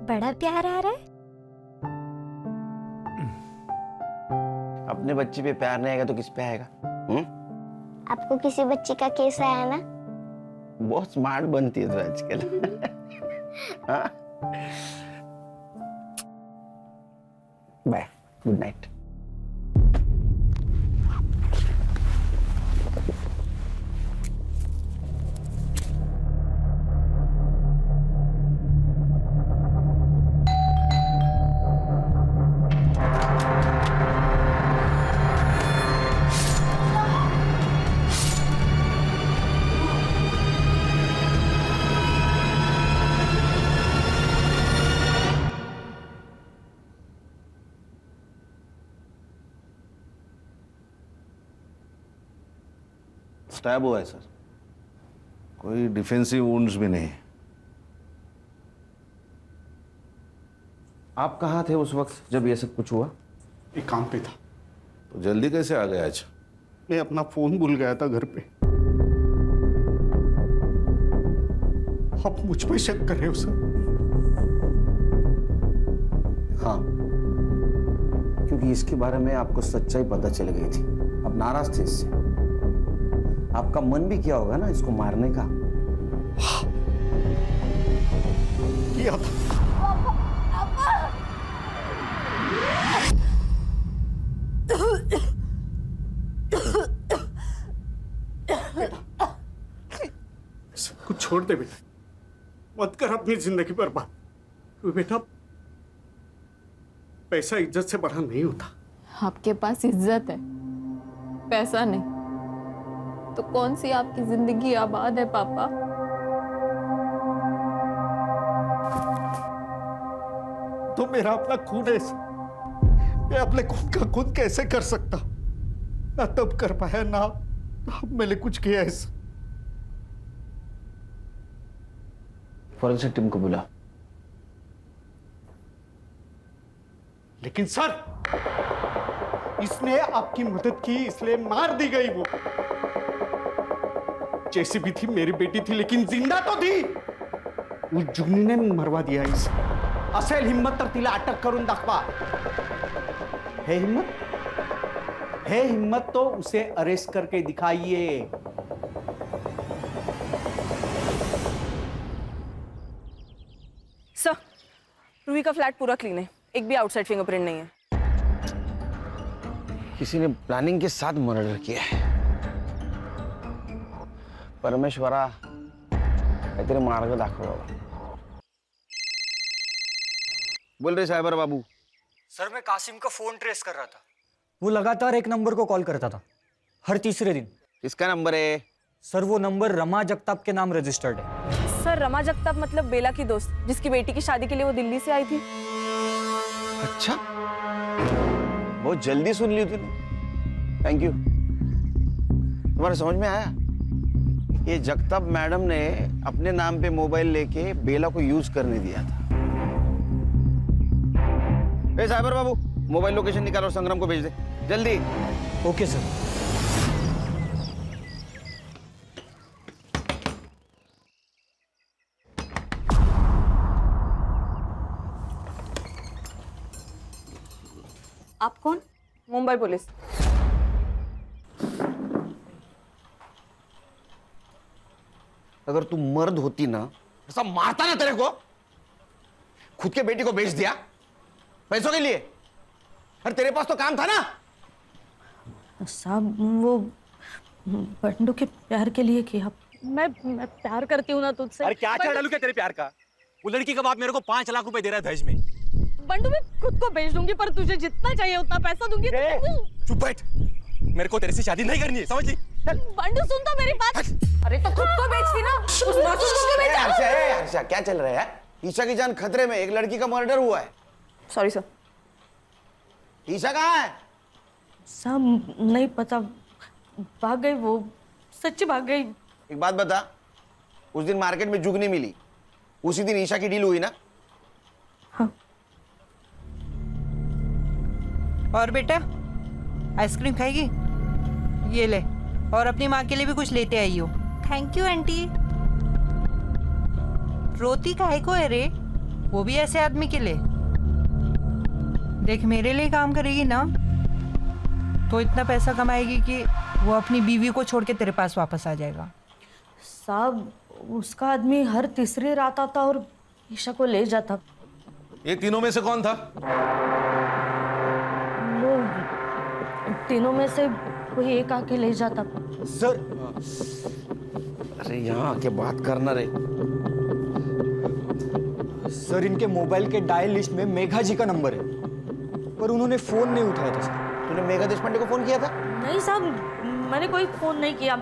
[SPEAKER 12] बड़ा प्यार आ रहा है?
[SPEAKER 3] अपने बच्चे पे प्यार नहीं आएगा तो किस पे आएगा?
[SPEAKER 12] आपको किसी बच्ची का केस आया ना?
[SPEAKER 3] बहुत स्मार्ट बनती है तो आजकल। हाँ? Bye, good night.
[SPEAKER 5] स्टैब हुआ है सर, कोई डिफेंसिव वुंड्स भी नहीं।
[SPEAKER 3] आप कहाँ थे उस वक्त जब ये सब कुछ हुआ?
[SPEAKER 9] एक काम पे था।
[SPEAKER 5] तो जल्दी कैसे आ गए आज?
[SPEAKER 9] मैं अपना फोन भूल गया था घर पे। आप मुझ पे शक कर रहे हो सर?
[SPEAKER 3] हाँ, क्योंकि इसके बारे में आपको सच्चाई पता चल गई थी। आप नाराज थे इससे। आपका मन भी किया होगा ना इसको मारने का।
[SPEAKER 9] किया था। सब कुछ छोड़ दे बेटा, मत कर अपनी जिंदगी बर्बाद। क्यों बेटा, पैसा इज्जत से बड़ा नहीं होता।
[SPEAKER 2] आपके पास इज्जत है, पैसा नहीं, तो कौन सी आपकी जिंदगी आबाद है पापा?
[SPEAKER 9] तो मेरा अपना खून है, मैं अपने खून का खुद कैसे कर सकता? ना तब कर पाया, ना मैंने कुछ किया ऐसा।
[SPEAKER 3] फॉरेंसिक टीम को बुला।
[SPEAKER 9] लेकिन सर, इसने आपकी मदद की इसलिए मार दी गई। वो जैसी भी थी मेरी बेटी थी, लेकिन जिंदा तो थी। उस जुगनी ने मरवा दिया इसे। असेल हिम्मत तर तिला अटक करून दाखवा।
[SPEAKER 18] है हिम्मत? है हिम्मत तो उसे अरेस्ट करके दिखाइए।
[SPEAKER 16] सर, रूही का फ्लैट पूरा क्लीन है, एक भी आउटसाइड फिंगरप्रिंट नहीं है।
[SPEAKER 3] किसी ने प्लानिंग के साथ मर्डर किया है। परमेश्वरा, काहीतरी मार्ग दाखव बाबा। बोल रहे साइबर बाबू।
[SPEAKER 19] सर, मैं कासिम का फोन ट्रेस कर रहा था। वो लगातार एक नंबर को कॉल करता था, हर तीसरे दिन।
[SPEAKER 3] किसका नंबर है?
[SPEAKER 19] सर, वो नंबर रमा जगताप के नाम रजिस्टर्ड है।
[SPEAKER 16] सर, रमा जगताप मतलब बेला की दोस्त, जिसकी बेटी की शादी के लिए वो दिल्ली से आई थी।
[SPEAKER 3] अच्छा, बहुत जल्दी सुन ली तूने। Thank you. तुम्हारे समझ में आया? ये जगताप मैडम ने अपने नाम पे मोबाइल लेके बेला को यूज करने दिया था। ए साइबर बाबू, मोबाइल लोकेशन निकालो, संग्राम को भेज दे जल्दी।
[SPEAKER 19] Okay sir.
[SPEAKER 16] आप कौन? मुंबई पुलिस।
[SPEAKER 3] अगर तू मर्द होती ना, ऐसा मारता ना तेरे को। खुद के बेटी को बेच दिया पैसों के लिए। अरे तेरे पास तो काम था ना।
[SPEAKER 7] साहब, वो बंडू के प्यार के लिए किया। मैं प्यार करती हूँ ना तुझसे।
[SPEAKER 14] अरे क्या डालू क्या तेरे प्यार का? वो लड़की का बाप मेरे को 5 लाख रुपए दे रहा है दहेज में।
[SPEAKER 7] बंडू, मैं खुद को बेच दूंगी, पर तुझे जितना चाहिए उतना पैसा दूंगी।
[SPEAKER 14] चुप बैठ, मेरे को तेरे से शादी नहीं करनी है, समझ ली?
[SPEAKER 7] बंडू, सुन तो मेरी बात। अरे तो खुद को बेचती ना, उस मासूम को बेच।
[SPEAKER 3] हर्षा, क्या चल रहा है? ईशा की जान खतरे में, एक लड़की का मर्डर हुआ है।
[SPEAKER 16] Sorry sir.
[SPEAKER 3] ईशा कहाँ है?
[SPEAKER 7] साहब, नहीं पता, भाग गई वो, सच्ची भाग गई।
[SPEAKER 3] एक बात बता, उस दिन मार्केट में जुगनी मिली, उसी दिन ईशा की डील हुई ना?
[SPEAKER 7] हाँ।
[SPEAKER 20] और बेटा, आइसक्रीम खाएगी? ये ले, और अपनी माँ के लिए भी कुछ लेते आई हो। Thank you aunty. रोती काहे को है रे? वो भी ऐसे आदमी के लिए। देख मेरे लिए काम करेगी ना तो इतना पैसा कमाएगी कि वो अपनी बीवी को छोड़ के तेरे पास वापस आ जाएगा।
[SPEAKER 7] साहब उसका आदमी हर तीसरी रात आता और ईशा को ले जाता।
[SPEAKER 5] ये तीनों में से कौन था?
[SPEAKER 7] वो तीनों में से कोई एक आके ले जाता।
[SPEAKER 18] सर
[SPEAKER 3] अरे यहाँ आके बात करना रे।
[SPEAKER 19] सर इनके मोबाइल के डायल लिस्ट में मेघा जी का नंबर है, पर उन्होंने फोन नहीं उठाया था सर।
[SPEAKER 3] तूने मेघा देशपांडे को फोन किया था?
[SPEAKER 7] नहीं साहब, मैंने कोई फोन नहीं किया।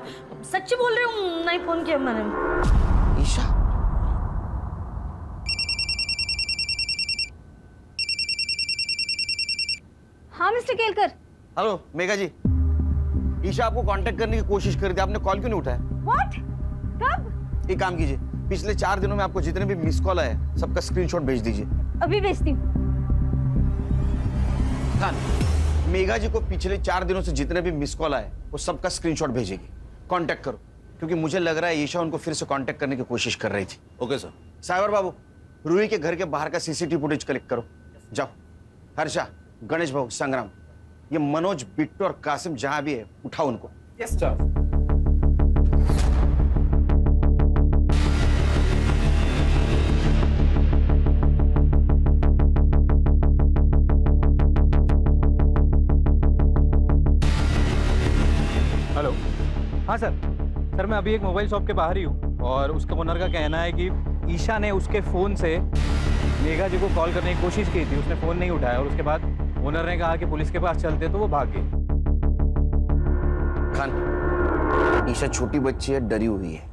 [SPEAKER 7] सच्ची बोल रही हूँ, नहीं फोन किया मैंने।
[SPEAKER 3] ईशा,
[SPEAKER 4] हाँ मिस्टर केलकर।
[SPEAKER 3] हेलो मेघा जी, ईशा आपको कांटेक्ट करने की कोशिश कर रही थी, आपने कॉल क्यों नहीं उठाया?
[SPEAKER 4] व्हाट? कब?
[SPEAKER 3] एक काम कीजिए, पिछले 4 दिनों में आपको जितने भी मिस कॉल आए सबका स्क्रीनशॉट भेज दीजिए।
[SPEAKER 4] अभी भेजती हूँ।
[SPEAKER 3] खान, मेघा जी को पिछले 4 दिनों से जितने भी मिस कॉल आए वो सबका स्क्रीनशॉट भेजेगी। कांटेक्ट करो, क्योंकि मुझे लग रहा है ईशा उनको फिर से कांटेक्ट करने की कोशिश कर रही थी।
[SPEAKER 5] Okay sir.
[SPEAKER 3] साइबर बाबू, रूही के घर के बाहर का सीसीटीवी फुटेज कलेक्ट करो। जाओ। हर्षा, गणेश भाऊ, संग्राम, ये मनोज, बिट्टू और कासिम जहां भी है उठाओ उनको।
[SPEAKER 14] Yes sir.
[SPEAKER 11] हेलो। हाँ सर मैं अभी एक मोबाइल शॉप के बाहर ही हूँ और उसके ओनर का कहना है कि ईशा ने उसके फ़ोन से मेघा जी को कॉल करने की कोशिश की थी, उसने फ़ोन नहीं उठाया और उसके बाद ओनर ने कहा कि पुलिस के पास चलते तो वो भाग गई।
[SPEAKER 3] खान, ईशा छोटी बच्ची है, डरी हुई है।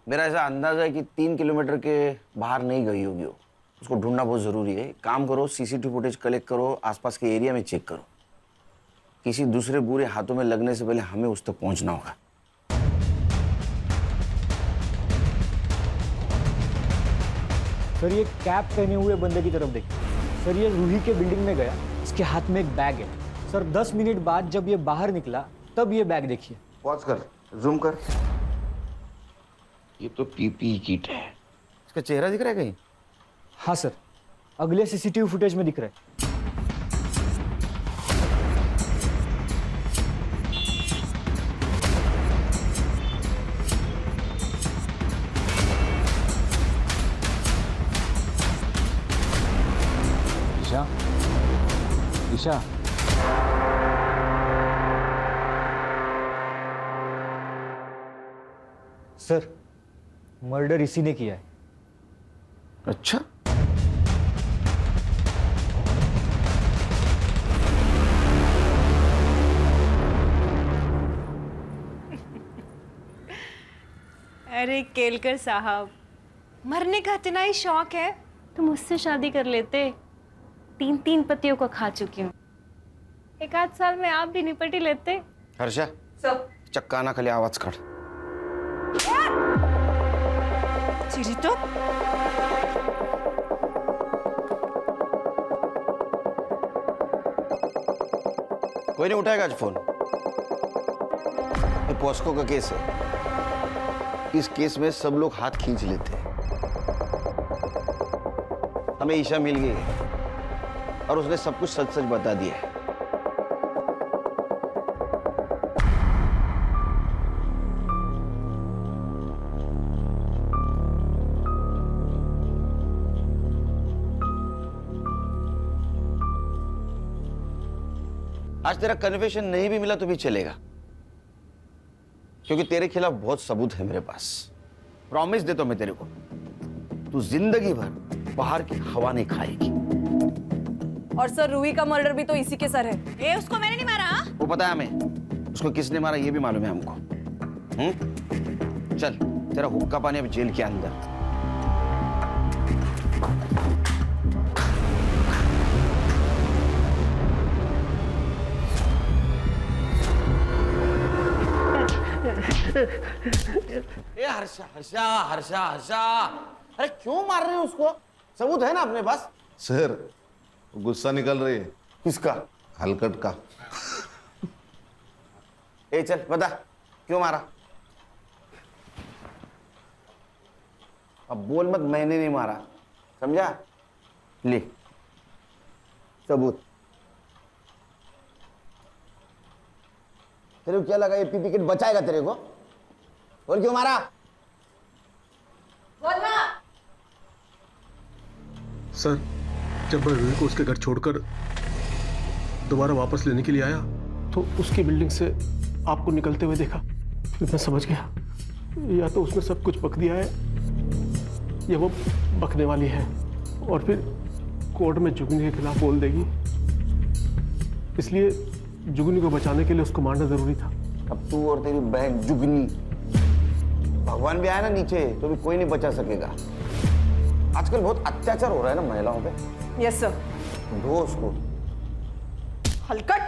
[SPEAKER 3] मेरा ऐसा अंदाजा है कि 3 किलोमीटर के बाहर नहीं गई होगी वो। उसको ढूंढना बहुत ज़रूरी है। काम करो, सीसीटीवी फुटेज कलेक्ट करो, आसपास के एरिया में चेक करो। किसी दूसरे बुरे हाथों में लगने से पहले हमें उस तक पहुंचना होगा।
[SPEAKER 19] सर ये कैप पहने हुए बंदे की तरफ देखिए। सर ये रूही के बिल्डिंग में गया, इसके हाथ में एक बैग है। सर 10 मिनट बाद जब ये बाहर निकला तब ये बैग देखिए।
[SPEAKER 3] पॉज कर, जूम कर। ये तो पीपीई किट है। इसका चेहरा दिख रहा है कहीं?
[SPEAKER 19] हाँ सर, अगले सीसीटीवी फुटेज में दिख रहा है।
[SPEAKER 11] ईशा,
[SPEAKER 19] सर मर्डर इसी ने किया है।
[SPEAKER 3] अच्छा,
[SPEAKER 16] अरे केलकर साहब, मरने का इतना ही शौक है तो मुझसे शादी कर लेते। 3 पतियों को खा चुकी हूँ, 1 आध साल में आप भी निपट ही लेते।
[SPEAKER 3] हर्षा, चक्का ना खाली आवाज काढ।
[SPEAKER 16] चिरी तो
[SPEAKER 3] कोई नहीं उठाएगा आज फोन। ये पॉस्को का केस है। इस केस में सब लोग हाथ खींच लेते हैं। हमें ईशा मिल गई है और उसने सब कुछ सच सच बता दिया है। आज तेरा कन्फेशन नहीं भी मिला तो भी चलेगा, क्योंकि तेरे खिलाफ बहुत सबूत है मेरे पास। प्रॉमिस देता हूं मैं तेरे को, तू जिंदगी भर बाहर की हवा नहीं खाएगी।
[SPEAKER 10] और सर रूही का मर्डर भी तो इसी के सर है।
[SPEAKER 16] उसको मैंने नहीं मारा।
[SPEAKER 3] वो पता है हमें, उसको किसने मारा ये भी मालूम है हमको। चल, तेरा हुक्का पानी अब जेल के अंदर। ए हर्षा हर्षा हर्षा हर्षा, अरे क्यों मार रहे हो उसको? सबूत है ना अपने पास।
[SPEAKER 5] सर गुस्सा निकल रही है।
[SPEAKER 3] किसका?
[SPEAKER 5] हलकट का।
[SPEAKER 3] ए चल बता, क्यों मारा? अब बोल मत मैंने नहीं मारा, समझा? ले सबूत। तेरे को क्या लगा ये पीपी किट बचाएगा तेरे को? बोल क्यों मारा?
[SPEAKER 16] बोलना।
[SPEAKER 21] सर, जब मैं रूही को उसके घर छोड़कर दोबारा वापस लेने के लिए आया तो उसकी बिल्डिंग से आपको निकलते हुए देखा। फिर मैं समझ गया या तो उसने सब कुछ बक दिया है या वो बकने वाली है और फिर कोर्ट में जुगनी के खिलाफ बोल देगी। इसलिए जुगनी को बचाने के लिए उसको मारना जरूरी था।
[SPEAKER 3] अब तू और तेरी बहन जुगनी, भगवान भी आया ना नीचे तो भी कोई नहीं बचा सकेगा। आजकल बहुत अत्याचार हो रहा है ना महिलाओं पे।
[SPEAKER 16] Yes sir.
[SPEAKER 3] दो उसको।
[SPEAKER 16] हलकट।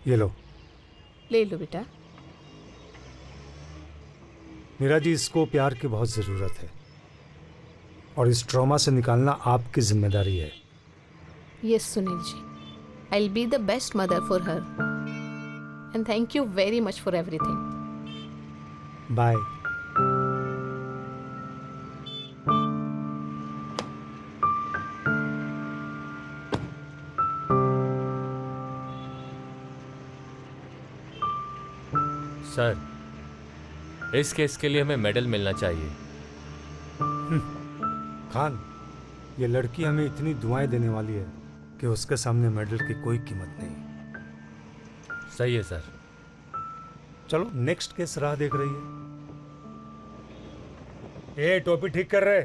[SPEAKER 22] ये लो।
[SPEAKER 10] ले लो बेटा।
[SPEAKER 22] मीरा जी, इसको प्यार की बहुत ज़रूरत है और इस ट्रॉमा से निकालना आपकी जिम्मेदारी है।
[SPEAKER 10] Yes Sunil ji, I will be the best mother for her and thank you very much for everything.
[SPEAKER 22] Bye.
[SPEAKER 23] Sir, इस केस के लिए हमें मेडल मिलना चाहिए।
[SPEAKER 22] खान, ये लड़की हमें इतनी दुआएं देने वाली है कि उसके सामने मेडल की कोई कीमत नहीं।
[SPEAKER 23] सही है सर।
[SPEAKER 22] चलो नेक्स्ट केस राह देख रही है। ए, टोपी ठीक कर रहे।